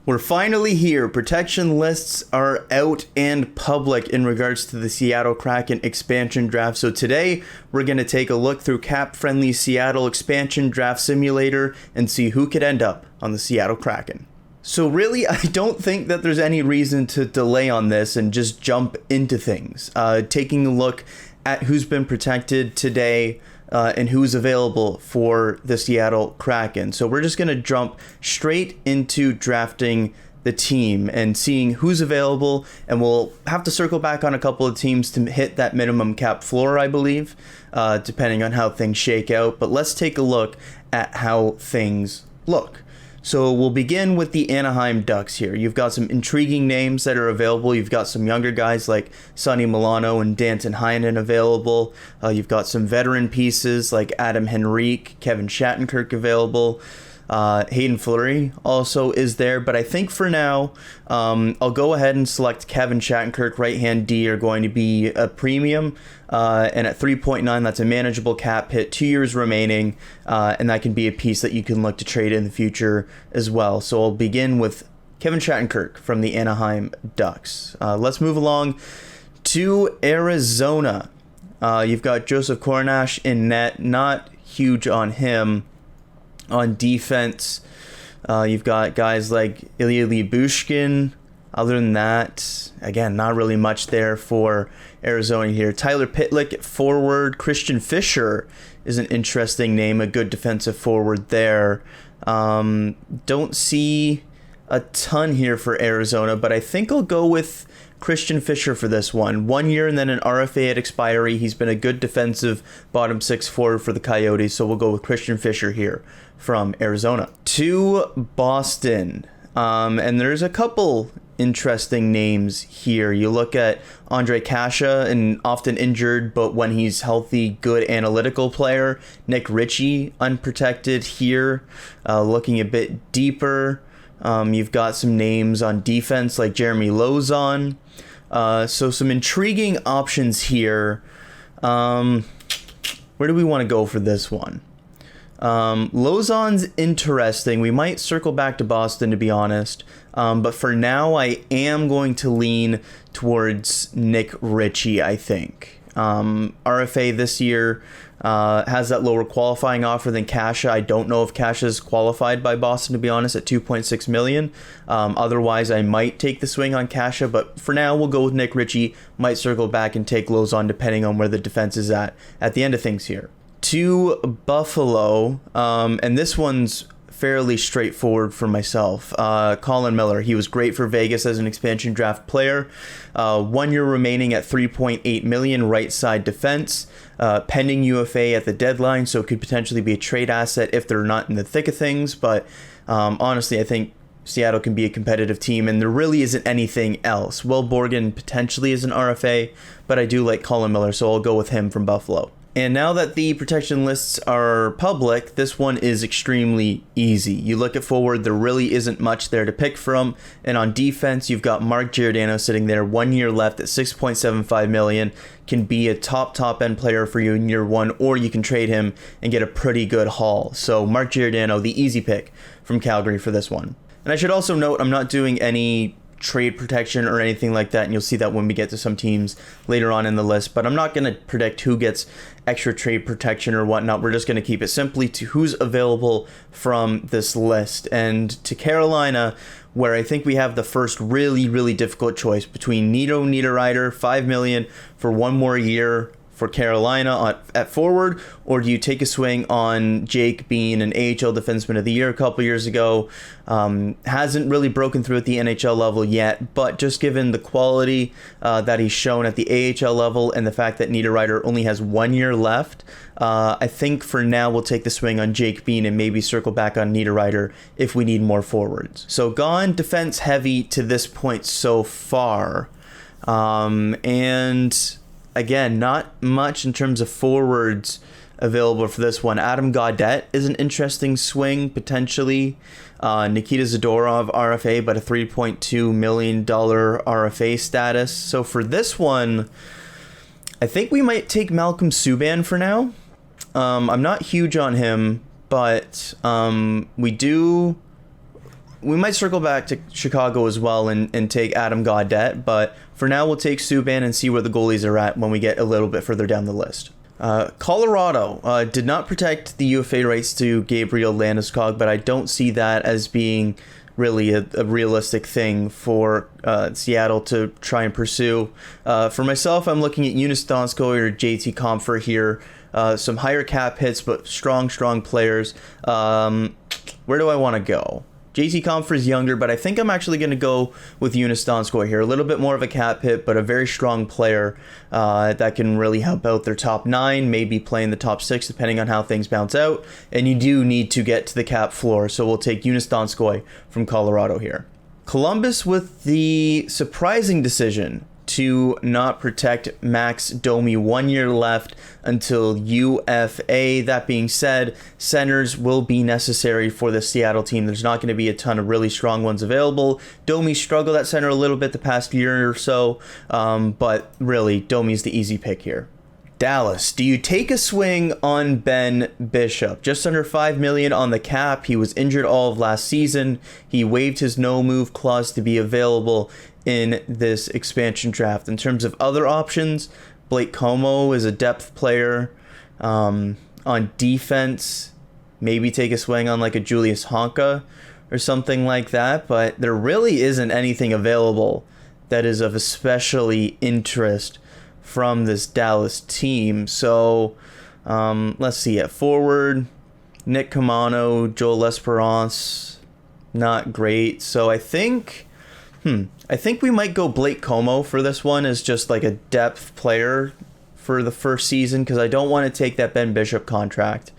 We're finally here. Protection lists are out and public in regards to the Seattle Kraken expansion draft. So today we're going to take a look through cap-friendly Seattle expansion draft simulator and see who could end up on the Seattle Kraken. So really, I don't think that there's any reason to delay on this and just jump into things. Taking a look at who's been protected today and who's available for the Seattle Kraken. So we're just going to jump straight into drafting the team and seeing who's available, and we'll have to circle back on a couple of teams to hit that minimum cap floor, I believe, depending on how things shake out. But let's take a look at how things look. So we'll begin with the Anaheim Ducks here. You've got some intriguing names that are available. You've got some younger guys like Sonny Milano and Danton Heinen available. You've got some veteran pieces like Adam Henrique, Kevin Shattenkirk available. Hayden Fleury also is there, but I think for now, I'll go ahead and select Kevin Shattenkirk. Right-hand D are going to be a premium, and at 3.9, that's a manageable cap hit, 2 years remaining, and that can be a piece that you can look to trade in the future as well. So I'll begin with Kevin Shattenkirk from the Anaheim Ducks. Let's move along to Arizona. You've got Joseph Kornash in net, not huge on him. On defense, you've got guys like Ilya Lyubushkin. Other than that, again, not really much there for Arizona here. Tyler Pitlick at forward. Christian Fischer is an interesting name, a good defensive forward there. Don't see a ton here for Arizona, but I think I'll go with Christian Fischer for this one. 1 year and then an RFA at expiry. He's been a good defensive bottom six forward for the Coyotes, so we'll go with Christian Fischer here from Arizona. To Boston, and there's a couple interesting names here. You look at Andre Kasha, an often injured, but when he's healthy, good analytical player. Nick Ritchie, unprotected here. Looking a bit deeper, you've got some names on defense like Jeremy Lauzon. So some intriguing options here. Where do we want to go for this one? Lauzon's interesting. We might circle back to Boston, to be honest. But for now, I am going to lean towards Nick Ritchie, I think. RFA this year has that lower qualifying offer than Kasha. I don't know if Kasha's qualified by Boston, to be honest, at $2.6 million. Otherwise, I might take the swing on Kasha, but for now, we'll go with Nick Ritchie. Might circle back and take Lauzon depending on where the defense is at the end of things here. To Buffalo, and this one's fairly straightforward for myself. Colin Miller, he was great for Vegas as an expansion draft player. 1 year remaining at $3.8 million, right side defense. Pending UFA at the deadline, so it could potentially be a trade asset if they're not in the thick of things. But honestly, I think Seattle can be a competitive team, and there really isn't anything else. Will Borgen potentially is an RFA, but I do like Colin Miller, so I'll go with him from Buffalo. And now that the protection lists are public, this one is extremely easy. You look at forward, there really isn't much there to pick from. And on defense, you've got Mark Giordano sitting there, 1 year left at $6.75 million. Can be a top end player for you in year one, or you can trade him and get a pretty good haul. So Mark Giordano, the easy pick from Calgary for this one. And I should also note, I'm not doing any trade protection or anything like that, and you'll see that when we get to some teams later on in the list, but I'm not going to predict who gets extra trade protection or whatnot. We're just going to keep it simply to who's available from this list. And to Carolina, where I think we have the first really difficult choice between Nito Niederreiter, $5 million for 1 more year for Carolina at forward, or do you take a swing on Jake Bean, an AHL Defenseman of the Year a couple years ago? Hasn't really broken through at the NHL level yet, but just given the quality that he's shown at the AHL level and the fact that Niederreiter only has 1 year left, I think for now we'll take the swing on Jake Bean and maybe circle back on Niederreiter if we need more forwards. So gone defense heavy to this point so far, and again, not much in terms of forwards available for this one. Adam Gaudette is an interesting swing, potentially. Nikita Zadorov, RFA, but a $3.2 million RFA status. So for this one, I think we might take Malcolm Subban for now. I'm not huge on him, but we do we might circle back to Chicago as well and take Adam Gaudette, but for now we'll take Subban and see where the goalies are at when we get a little bit further down the list. Colorado did not protect the UFA rights to Gabriel Landeskog, but I don't see that as being really a realistic thing for Seattle to try and pursue. For myself, I'm looking at Joonas Donskoi or JT Compher here. Some higher cap hits, but strong players. Where do I want to go? JT Compher is younger, but I think I'm actually going to go with Joonas Donskoi here. A little bit more of a cap hit, but a very strong player that can really help out their top 9, maybe play in the top 6, depending on how things bounce out. And you do need to get to the cap floor, so we'll take Joonas Donskoi from Colorado here. Columbus with the surprising decision to not protect Max Domi. 1 year left until UFA. That being said, centers will be necessary for the Seattle team. There's not going to be a ton of really strong ones available. Domi struggled at center a little bit the past year or so, but really, Domi's the easy pick here. Dallas, do you take a swing on Ben Bishop? Just under $5 million on the cap. He was injured all of last season. He waived his no-move clause to be available in this expansion draft. In terms of other options, Blake Como is a depth player. On defense, maybe take a swing on like a Julius Honka or something like that, but there really isn't anything available that is of especially interest from this Dallas team. So let's see. At forward, Nick Camano, Joel Esperance, not great. So I think we might go Blake Como for this one as just like a depth player for the first season, because I don't want to take that Ben Bishop contract.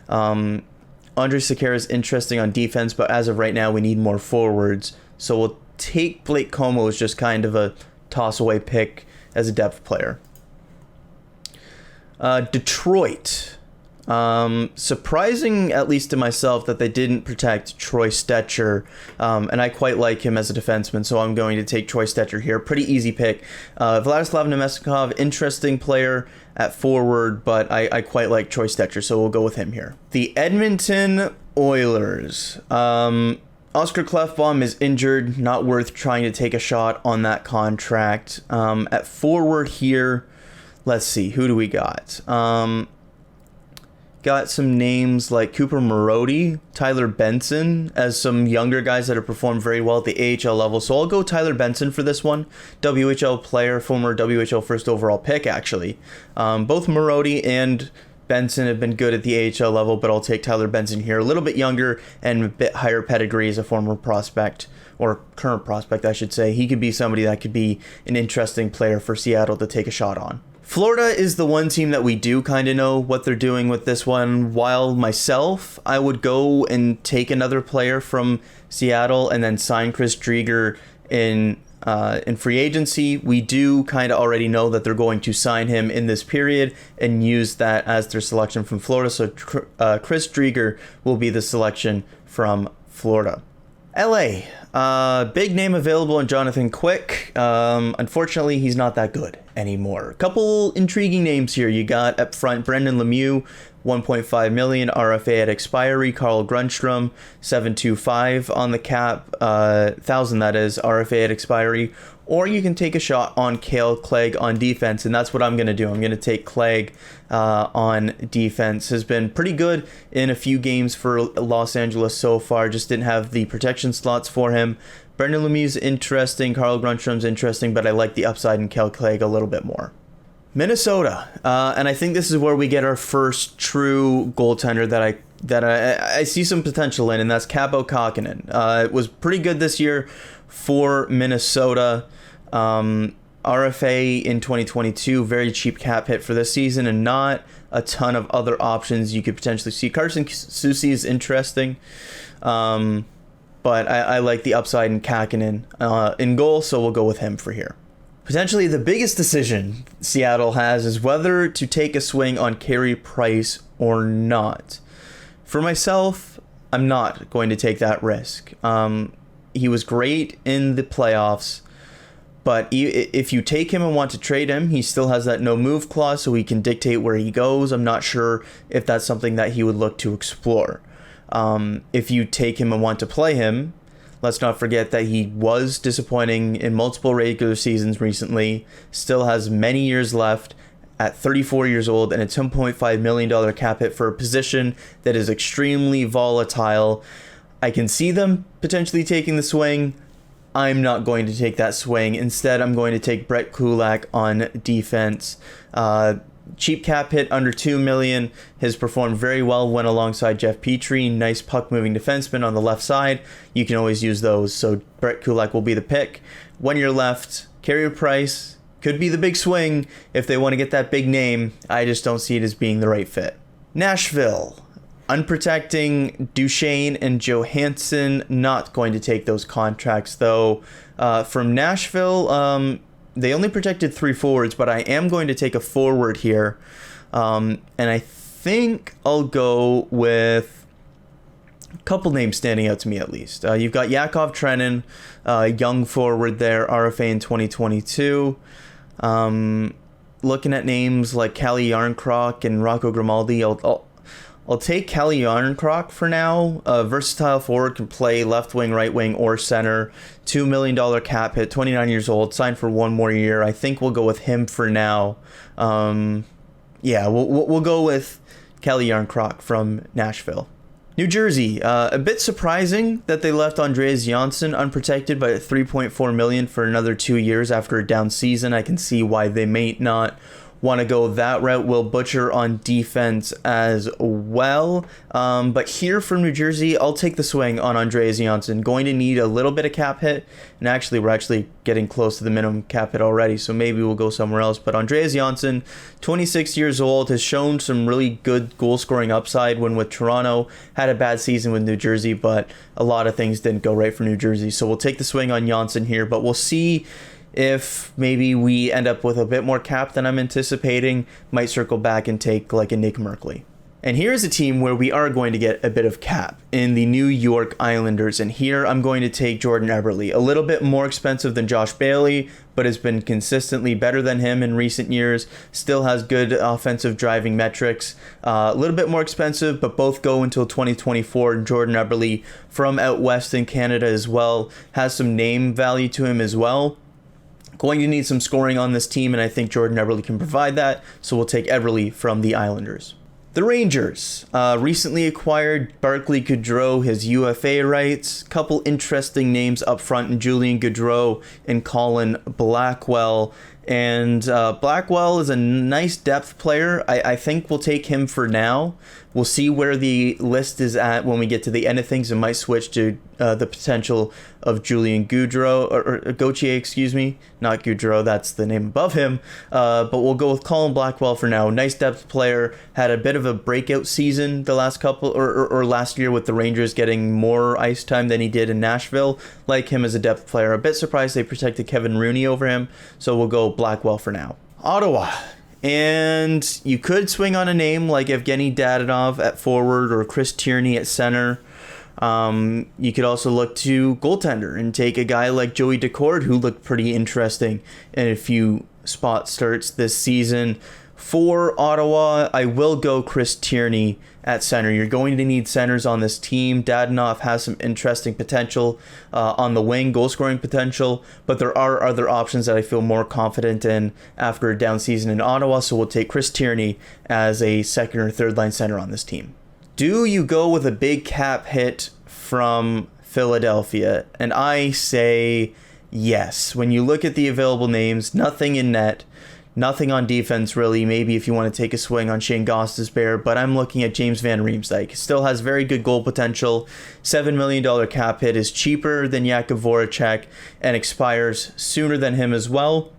Andre Sekera is interesting on defense, but as of right now, we need more forwards. So we'll take Blake Como as just kind of a toss-away pick as a depth player. Detroit. Surprising, at least to myself, that they didn't protect Troy Stecher, and I quite like him as a defenseman, so I'm going to take Troy Stecher here. Pretty easy pick. Vladislav Nemestikov, interesting player at forward, but I quite like Troy Stecher, so we'll go with him here. The Edmonton Oilers. Oscar Klefbom is injured, not worth trying to take a shot on that contract. At forward here, let's see, who do we got? Got some names like Cooper Marody, Tyler Benson, as some younger guys that have performed very well at the AHL level. So I'll go Tyler Benson for this one. WHL player, former WHL first overall pick, actually. Both Marody and Benson have been good at the AHL level, but I'll take Tyler Benson here. A little bit younger and a bit higher pedigree as a former prospect, or current prospect, I should say. He could be somebody that could be an interesting player for Seattle to take a shot on. Florida is the one team that we do kind of know what they're doing with this one. While myself, I would go and take another player from Seattle and then sign Chris Driedger in free agency. We do kind of already know that they're going to sign him in this period and use that as their selection from Florida. So Chris Driedger will be the selection from Florida. LA, big name available in Jonathan Quick. Unfortunately, he's not that good anymore. A couple intriguing names here. You got up front Brendan Lemieux, $1.5 million RFA at expiry. Carl Grundstrom, $725 on the cap, $1,000 that is RFA at expiry. Or you can take a shot on Cale Clegg on defense, and that's what I'm going to do. I'm going to take Clegg on defense. Has been pretty good in a few games for Los Angeles so far. Just didn't have the protection slots for him. Brendan Lemieux's interesting. Carl Grundstrom's interesting, but I like the upside in Cale Clegg a little bit more. Minnesota, and I think this is where we get our first true goaltender that I see some potential in, and that's Kaapo Kähkönen. It was pretty good this year for Minnesota. RFA in 2022, very cheap cap hit for this season, and not a ton of other options you could potentially see. Carson Soucy is interesting, but I like the upside in Kähkönen in goal, so we'll go with him for here. Potentially the biggest decision Seattle has is whether to take a swing on Carey Price or not. For myself, I'm not going to take that risk. He was great in the playoffs, but if you take him and want to trade him, he still has that no move clause, so he can dictate where he goes. I'm not sure if that's something that he would look to explore. If you take him and want to play him, Let's not forget that he was disappointing in multiple regular seasons recently, still has many years left at 34 years old, and a $10.5 million cap hit for a position that is extremely volatile. I can see them potentially taking the swing. I'm not going to take that swing. Instead, I'm going to take Brett Kulak on defense. Cheap cap hit under $2 million, has performed very well when alongside Jeff Petrie. Nice puck moving defenseman on the left side. You can always use those, so Brett Kulak will be the pick. When you're left, Carey Price could be the big swing if they want to get that big name. I just don't see it as being the right fit. Nashville, unprotecting Duchesne and Johansson, not going to take those contracts though. From Nashville, they only protected 3 forwards, but I am going to take a forward here. And I think I'll go with a couple names standing out to me at least. You've got Yakov Trenin, young forward there, RFA in 2022. Looking at names like Kalle Järnkrok and Rocco Grimaldi, I'll take Kalle Järnkrok for now. A versatile forward, can play left wing, right wing, or center. $2 million cap hit, 29 years old, signed for 1 more year. I think we'll go with him for now. Yeah, we'll go with Kalle Järnkrok from Nashville. New Jersey, a bit surprising that they left Andreas Johnsson unprotected by $3.4 million for another 2 years after a down season. I can see why they may not want to go that route. Will Butcher on defense as well. But here from New Jersey, I'll take the swing on Andreas Johnsson. Going to need a little bit of cap hit. And actually, we're actually getting close to the minimum cap hit already. So maybe we'll go somewhere else. But Andreas Johnsson, 26 years old, has shown some really good goal scoring upside when with Toronto. Had a bad season with New Jersey, but a lot of things didn't go right for New Jersey. So we'll take the swing on Johnsson here. But we'll see if maybe we end up with a bit more cap than I'm anticipating. Might circle back and take like a Nick Merkley. And here's a team where we are going to get a bit of cap in the New York Islanders. And here I'm going to take Jordan Eberle. A little bit more expensive than Josh Bailey, but has been consistently better than him in recent years. Still has good offensive driving metrics. A little bit more expensive, but both go until 2024. And Jordan Eberle from out west in Canada as well has some name value to him as well. Going to need some scoring on this team, and I think Jordan Eberle can provide that, so we'll take Eberle from the Islanders. The Rangers recently acquired Barclay Goodrow, his UFA rights. Couple interesting names up front in Julian Goodrow and Colin Blackwell. And Blackwell is a nice depth player. I think we'll take him for now. We'll see where the list is at when we get to the end of things. It might switch to the potential of Julian Goodrow, or Gauthier, excuse me. Not Goodrow, that's the name above him. But we'll go with Colin Blackwell for now. Nice depth player. Had a bit of a breakout season the last couple, or last year with the Rangers, getting more ice time than he did in Nashville. Like him as a depth player. A bit surprised they protected Kevin Rooney over him. So we'll go Blackwell for now. Ottawa. And you could swing on a name like Evgeny Dadonov at forward or Chris Tierney at center. You could also look to goaltender and take a guy like Joey Decord, who looked pretty interesting in a few spot starts this season. For Ottawa, I will go Chris Tierney at center. You're going to need centers on this team. Dadonov has some interesting potential on the wing, goal scoring potential, but there are other options that I feel more confident in after a down season in Ottawa, so we'll take Chris Tierney as a second or third line center on this team. Do you go with a big cap hit from Philadelphia? And I say yes. When you look at the available names, nothing in net. Nothing on defense, really. Maybe if you want to take a swing on Shane Gostisbehere, but I'm looking at James Van Riemsdyk. Still has very good goal potential. $7 million cap hit is cheaper than Jakub Voracek and expires sooner than him as well.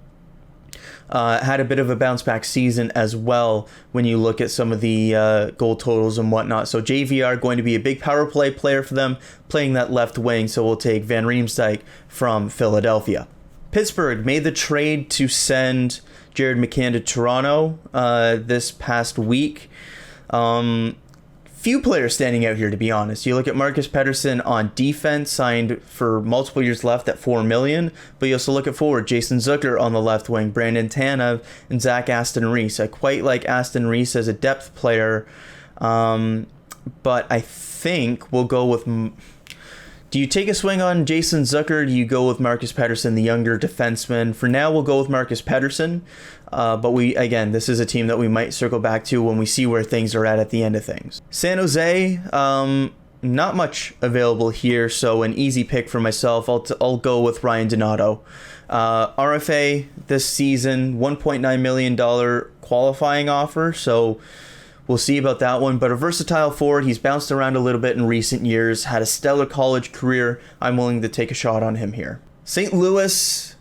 Had a bit of a bounce back season as well when you look at some of the goal totals and whatnot. So JVR going to be a big power play player for them, playing that left wing. So we'll take Van Riemsdyk from Philadelphia. Pittsburgh made the trade to send Jared McCann to Toronto this past week. Few players standing out here, to be honest. You look at Marcus Pettersson on defense, signed for multiple years left at $4 million. But you also look at forward, Jason Zucker on the left wing, Brandon Tanev, and Zach Aston Reese. I quite like Aston Reese as a depth player, but I think we'll go with Do you take a swing on Jason Zucker? Do you go with Marcus Pettersson, the younger defenseman? For now, we'll go with Marcus Pettersson. But this is a team that we might circle back to when we see where things are at the end of things. San Jose, not much available here, so an easy pick for myself. I'll go with Ryan Donato. RFA this season, $1.9 million qualifying offer, so we'll see about that one. But a versatile forward. He's bounced around a little bit in recent years, had a stellar college career. I'm willing to take a shot on him here. St. Louis,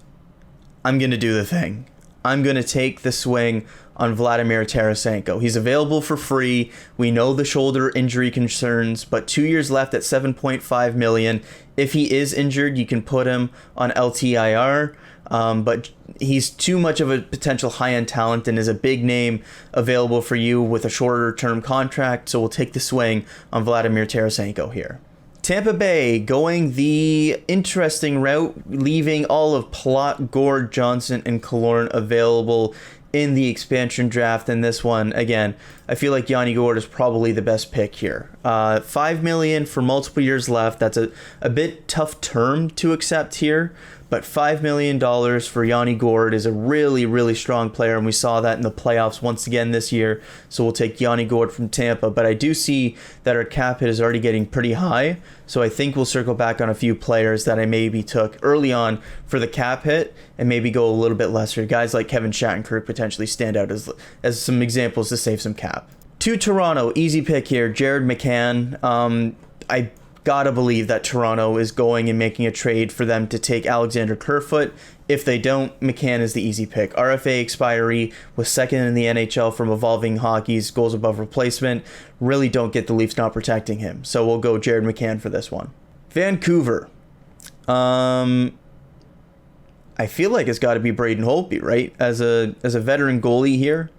I'm going to do the thing. I'm going to take the swing on Vladimir Tarasenko. He's available for free. We know the shoulder injury concerns, but 2 years left at $7.5 million. If he is injured, you can put him on LTIR. But he's too much of a potential high-end talent and is a big name available for you with a shorter-term contract. So we'll take the swing on Vladimir Tarasenko here. Tampa Bay going the interesting route, leaving all of Palat, Gord, Johnson, and Killorn available in the expansion draft. And this one, again, I feel like Yanni Gord is probably the best pick here. $5 million for multiple years left. That's a bit tough term to accept here. But $5 million for Yanni Gord is a really, really strong player, and we saw that in the playoffs once again this year. So we'll take Yanni Gord from Tampa. But I do see that our cap hit is already getting pretty high, so I think we'll circle back on a few players that I maybe took early on for the cap hit and maybe go a little bit lesser. Guys like Kevin Shattenkirk potentially stand out as some examples to save some cap. To Toronto, easy pick here, Jared McCann. I gotta believe that Toronto is going and making a trade for them to take Alexander Kerfoot. If they don't, McCann is the easy pick. RFA expiry, was second in the NHL from Evolving Hockey's goals above replacement. Really don't get the Leafs not protecting him. So we'll go Jared McCann for this one. Vancouver. I feel like it's got to be Braden Holtby, right? As a veteran goalie here.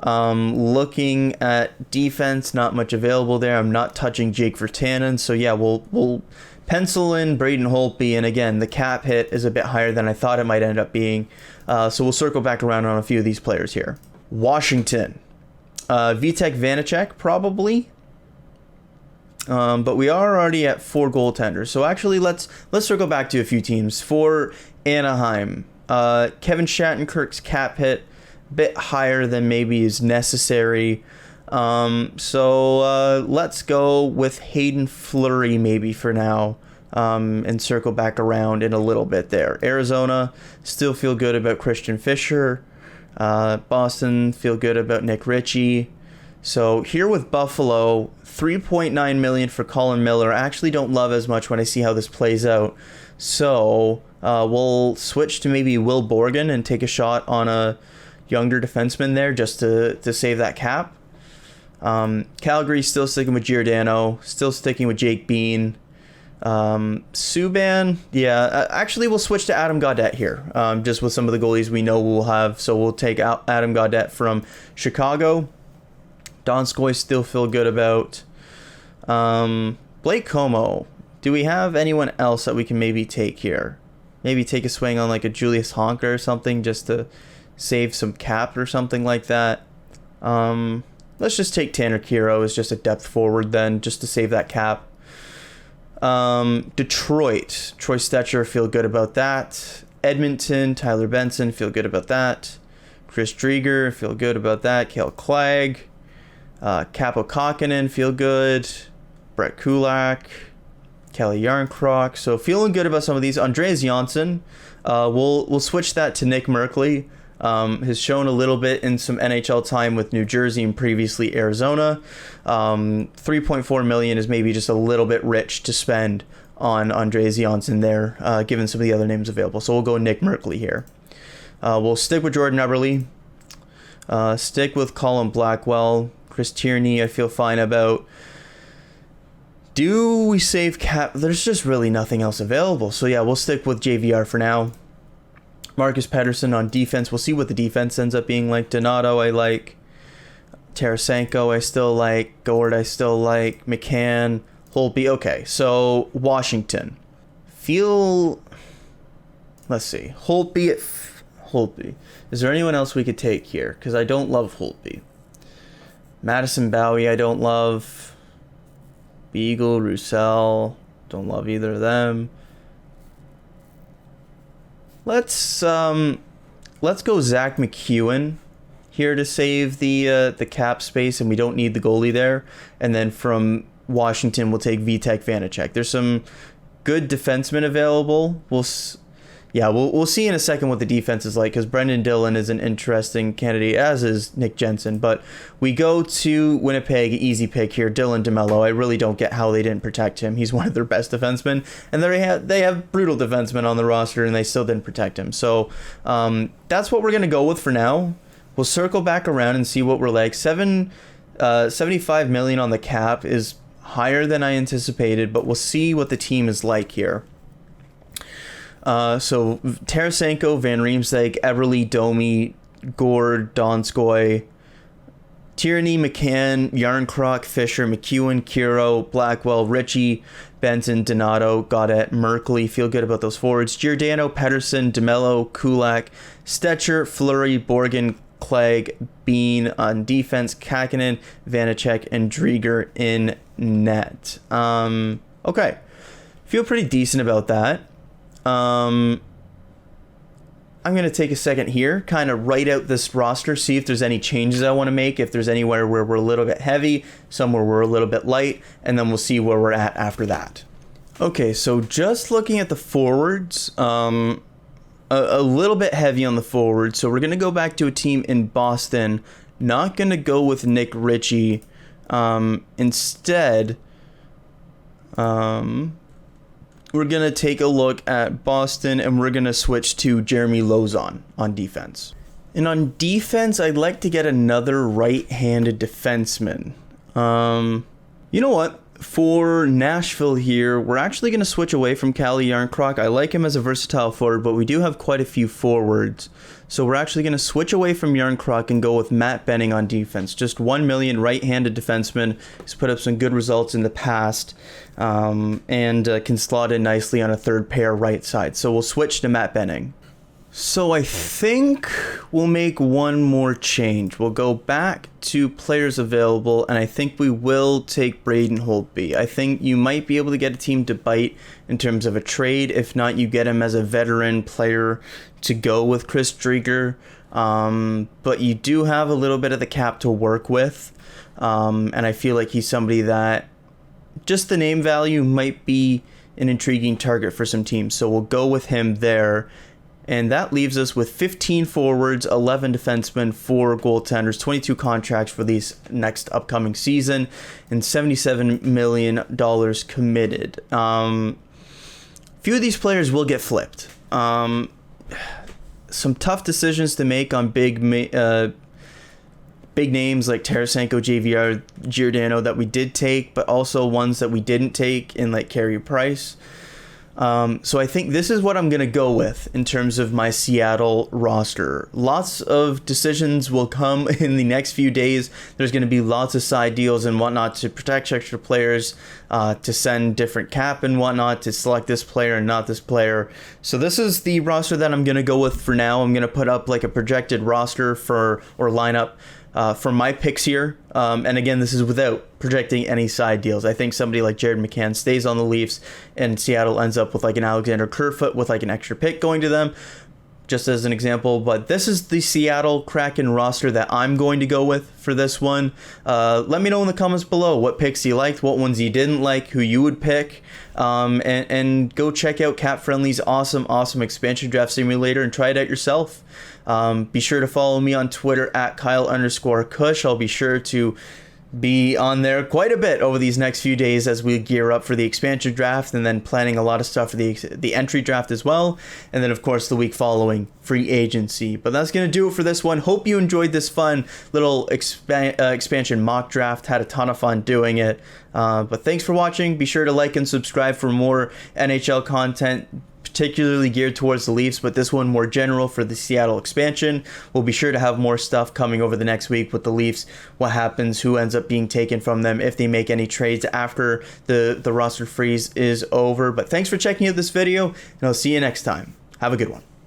Looking at defense, not much available there. I'm not touching Jake Virtanen. So yeah, we'll pencil in Braden Holtby. And again, the cap hit is a bit higher than I thought it might end up being. So we'll circle back around on a few of these players here. Washington. Vitek Vanacek, probably. But we are already at 4 goaltenders. So actually, let's circle back to a few teams. For Anaheim, Kevin Shattenkirk's cap hit bit higher than maybe is necessary. So let's go with Hayden Fleury maybe for now, and circle back around in a little bit there. Arizona, still feel good about Christian Fischer. Boston, feel good about Nick Ritchie. So here with Buffalo, $3.9 million for Colin Miller. I actually don't love as much when I see how this plays out. So we'll switch to maybe Will Borgen and take a shot on a younger defenseman there just to save that cap. Calgary still sticking with Giordano, still sticking with Jake Bean. Subban, yeah, actually we'll switch to Adam Gaudette here, just with some of the goalies we know we'll have. So we'll take out Adam Gaudette from Chicago. Donskoy still feel good about. Blake Como, do we have anyone else that we can maybe take here? Maybe take a swing on like a Julius Honker or something just to save some cap or something like that. Let's just take Tanner Kiro as just a depth forward then, just to save that cap. Detroit, Troy Stetcher, feel good about that. Edmonton, Tyler Benson, feel good about that. Chris Drieger, feel good about that. Cale Clegg, Capo Kakinen, feel good. Brett Kulak, Kelly Yarncroc. So feeling good about some of these. Andreas Janssen, we'll switch that to Nick Merkley. Has shown a little bit in some NHL time with New Jersey and previously Arizona. $3.4 million is maybe just a little bit rich to spend on Andreas Janssen there, given some of the other names available. So we'll go Nick Merkley here. We'll stick with Jordan Eberle. Stick with Colin Blackwell. Chris Tierney, I feel fine about. Do we save cap? There's just really nothing else available. So yeah, we'll stick with JVR for now. Marcus Pettersson on defense. We'll see what the defense ends up being like. Donato, I like. Tarasenko, I still like. Gord, I still like. McCann, Holtby. Okay, so Washington. Let's see. Holtby. Is there anyone else we could take here? Because I don't love Holtby. Madison Bowie, I don't love. Beagle, Roussel. Don't love either of them. Let's go Zach McEwen here to save the cap space, and we don't need the goalie there. And then from Washington, we'll take Vitek Vanacek. There's some good defensemen available. We'll see in a second what the defense is like, because Brendan Dillon is an interesting candidate, as is Nick Jensen. But we go to Winnipeg, easy pick here, Dylan DeMello. I really don't get how they didn't protect him. He's one of their best defensemen, and they have brutal defensemen on the roster, and they still didn't protect him. So that's what we're going to go with for now. We'll circle back around and see what we're like. $75 million on the cap is higher than I anticipated, but we'll see what the team is like here. So Tarasenko, Van Riemsdyk, Everly, Domi, Gord, Donskoy, Tierney, McCann, Yarncroc, Fisher, McEwen, Kiro, Blackwell, Ritchie, Benson, Donato, Gaudette, Merkley. Feel good about those forwards. Giordano, Pedersen, DeMello, Kulak, Stetcher, Fleury, Borgen, Clegg, Bean on defense, Kakinen, Vanacek, and Drieger in net. Okay. Feel pretty decent about that. I'm going to take a second here, kind of write out this roster, see if there's any changes I want to make, if there's anywhere where we're a little bit heavy, somewhere we're a little bit light, and then we'll see where we're at after that. Okay, so just looking at the forwards, a little bit heavy on the forwards, so we're going to go back to a team in Boston, not going to go with Nick Ritchie. Instead, we're going to take a look at Boston, and we're going to switch to Jeremy Lauzon on defense. And on defense, I'd like to get another right-handed defenseman. You know what? For Nashville here, we're actually going to switch away from Calle Yarncroc. I like him as a versatile forward, but we do have quite a few forwards. So we're actually going to switch away from Yarncroc and go with Matt Benning on defense. Just $1 million right-handed defenseman. He's put up some good results in the past, and can slot in nicely on a third pair right side. So we'll switch to Matt Benning. So I think we'll make one more change. We'll go back to players available, and I think we will take Braden Holtby. I think you might be able to get a team to bite in terms of a trade. If not, you get him as a veteran player to go with Chris Drieger. But you do have a little bit of the cap to work with, and I feel like he's somebody that just the name value might be an intriguing target for some teams. So we'll go with him there. And that leaves us with 15 forwards, 11 defensemen, 4 goaltenders, 22 contracts for these next upcoming season, and $77 million committed. Few of these players will get flipped. Some tough decisions to make on big names like Tarasenko, JVR, Giordano that we did take, but also ones that we didn't take in like Carey Price. So I think this is what I'm going to go with in terms of my Seattle roster. Lots of decisions will come in the next few days. There's going to be lots of side deals and whatnot to protect extra players, to send different cap and whatnot, to select this player and not this player. So this is the roster that I'm going to go with for now. I'm going to put up like a projected roster or lineup for my picks here. And again, this is without projecting any side deals. I think somebody like Jared McCann stays on the Leafs, and Seattle ends up with like an Alexander Kerfoot with like an extra pick going to them, just as an example. But this is the Seattle Kraken roster that I'm going to go with for this one. Let me know in the comments below what picks you liked, what ones you didn't like, who you would pick, and go check out Cap Friendly's awesome expansion draft simulator and try it out yourself. Be sure to follow me on Twitter at Kyle_Kush. I'll be sure to be on there quite a bit over these next few days as we gear up for the expansion draft, and then planning a lot of stuff for the entry draft as well, and then of course the week following free agency. But that's gonna do it for this one. Hope you enjoyed this fun little expansion mock draft. Had a ton of fun doing it, but thanks for watching. Be sure to like and subscribe for more NHL content, particularly geared towards the Leafs, but this one more general for the Seattle expansion. We'll be sure to have more stuff coming over the next week with the Leafs, what happens, who ends up being taken from them, if they make any trades after the roster freeze is over. But thanks for checking out this video, and I'll see you next time. Have a good one.